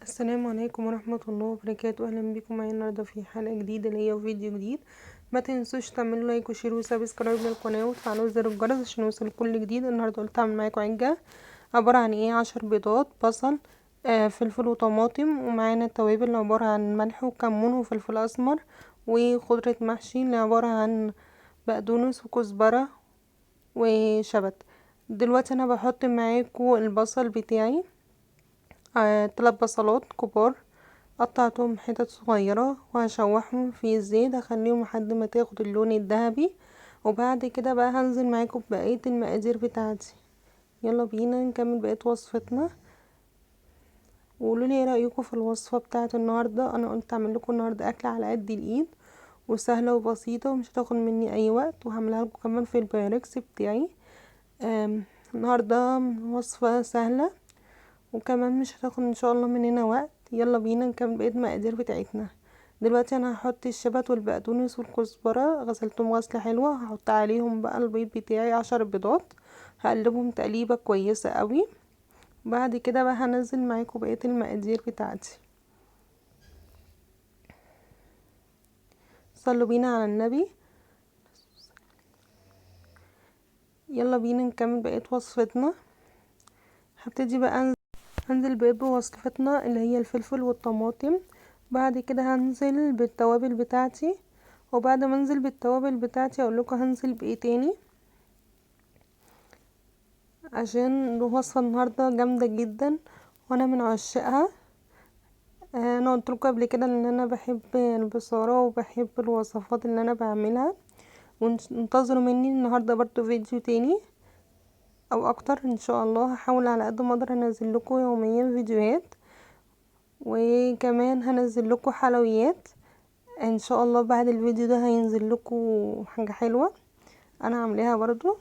السلام عليكم ورحمة الله وبركاته. اهلا بكم معايا النهارده في حلقة جديدة ليا وفيديو جديد. ما تنسوش تعملوا لايك وشير وسبسكرايب للقناة وتفعلوا زر الجرس عشان يوصل كل جديد. النهارده قلت اعمل معاكم عجة عبارة عن 10 بيضات، بصل، فلفل وطماطم، ومعانا التوابل عبارة عن ملح وكمون وفلفل اسمر وخضرة محشي اللي عبارة عن بقدونس وكزبرة وشبت. دلوقتي انا بحط معاكم البصل بتاعي، 3 بصلات كبار قطعتهم حتت صغيرة وهشوحهم في الزيت، هخليهم لحد ما تاخد اللون الذهبي. وبعد كده بقى هنزل معاكم ببقية المقادير بتاعتي. يلا بينا نكمل بقية وصفتنا، وقولوا لي ايه رايكم في الوصفه بتاعت النهارده. انا قلت اعمل لكم النهارده اكله على قد الايد وسهله وبسيطه ومش هتاخد مني اي وقت، وهعملها لكم كمان في البايركس بتاعي. النهارده وصفه سهله وكمان مش هتاخد ان شاء الله مننا وقت. يلا بينا نكمل بقية المقادير بتاعتنا. دلوقتي انا هحط الشبت والبقدونس والكزبره، غسلتهم غسله حلوه، هحط عليهم بقى البيض بتاعي 10 بيضات، هقلبهم تقليبه كويسه قوي. بعد كده بقى هنزل معاكم بقيه المقادير بتاعتي. صلوا بينا على النبي. يلا بينا نكمل بقيه وصفتنا. هبتدي بقى هنزل بقيه بوصفتنا اللي هي الفلفل والطماطم. بعد كده هنزل بالتوابل بتاعتي، وبعد ما انزل بالتوابل بتاعتي اقول لكم هنزل بايه تاني، عشان الوصفه النهارده جامده جدا وانا من عشاقها. انا قلت لكم قبل كده ان انا بحب البصاره وبحب الوصفات اللي انا بعملها، وانتظروا مني النهارده برضو فيديو تاني او اكتر ان شاء الله. هحاول على قد ما اقدر انزل لكم يوميا فيديوهات، وكمان هنزل لكم حلويات ان شاء الله. بعد الفيديو ده هينزل لكم حاجه حلوه انا عاملاها برضو.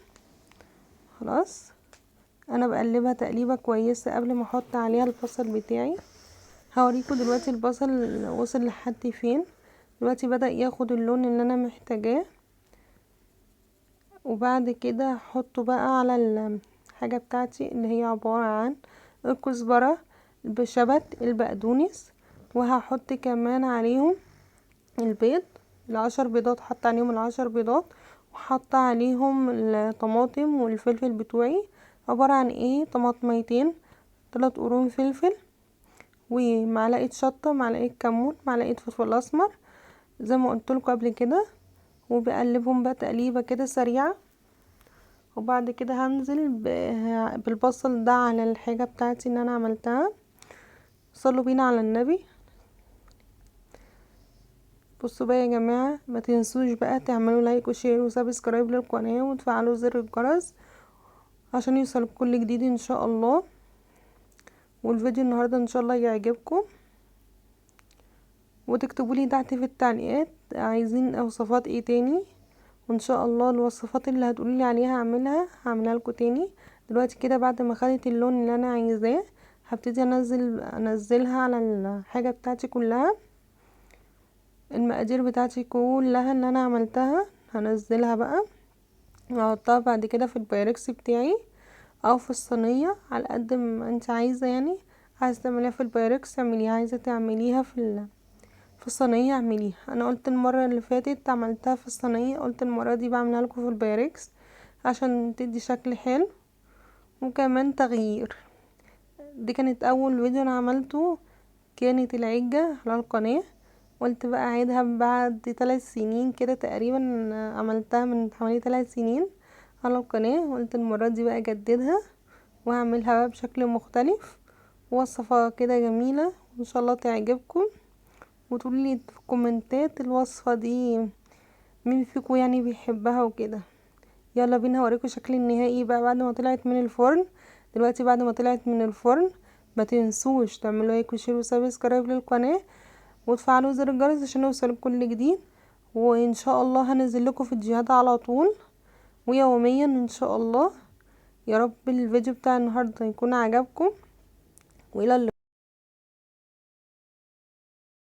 خلاص انا بقلبها تقليبه كويسه قبل ما احط عليها البصل بتاعي. هوريكم دلوقتي البصل وصل لحد فين. دلوقتي بدأ ياخد اللون اللي انا محتاجاه، وبعد كده هحطه بقى على الحاجه بتاعتي اللي هي عباره عن الكزبره بشبت البقدونس، وهحط كمان عليهم البيض، ال10 بيضات. حط عليهم ال10 بيضات، وحط عليهم الطماطم والفلفل بتوعي عباره عن طماطميتين، 3 قرون فلفل، ومعلقه شطه، معلقه كمون، معلقه فلفل اسمر زي ما قلت لكم قبل كده. وبقلبهم بقى تقليبه كده سريعه. وبعد كده هنزل بالبصل ده على الحاجه بتاعتي اللي انا عملتها. صلوا بينا على النبي. بصوا بقى يا جماعه، ما تنسوش بقى تعملوا لايك وشير وسبسكرايب للقناه وتفعلوا زر الجرس عشان يوصلك كل جديد ان شاء الله. والفيديو النهارده ان شاء الله يعجبكم، وتكتبوا لي تحت في التعليقات عايزين وصفات ايه تاني، وان شاء الله الوصفات اللي هتقولوا لي عليها هعملها لكم تاني. دلوقتي كده بعد ما خدت اللون اللي انا عايزاه هبتدي انزلها على الحاجه بتاعتي كلها. المقادير بتاعتي كلها اللي انا عملتها هنزلها بقى واحطها بعد كده في البايركس بتاعي او في الصينيه على قد ما انت عايزه. يعني عايزه تعمليها في البايركس اعمليها، عايزه تعمليها في الصينيه اعمليها. انا قلت المره اللي فاتت عملتها في الصينيه، قلت المره دي بعملها لكم في البايركس عشان تدي شكل حلو وكمان تغيير. دي كانت اول فيديو انا عملته، كانت العجة على القناة. قلت بقى اعيدها بعد 3 سنين كده تقريبا، عملتها من حوالي 3 سنين على القناة. قلت المرة دي بقى اجددها واعملها بقى بشكل مختلف، وصفة كده جميلة وان شاء الله تعجبكم. وتقولي في الكومنتات الوصفة دي مين فيكم يعني بيحبها وكده. يلا بينا هوريكم شكل النهائي بقى بعد ما طلعت من الفرن. دلوقتي بعد ما طلعت من الفرن ما تنسوش تعملوا لايك وشير وسبسكرايب للقناه وتفعلوا زر الجرس عشان يوصلك كل جديد. وان شاء الله هنزل لكم فيديوهات على طول ويوميا ان شاء الله. يا رب الفيديو بتاع النهارده يكون عجبكم، والى اللقاء.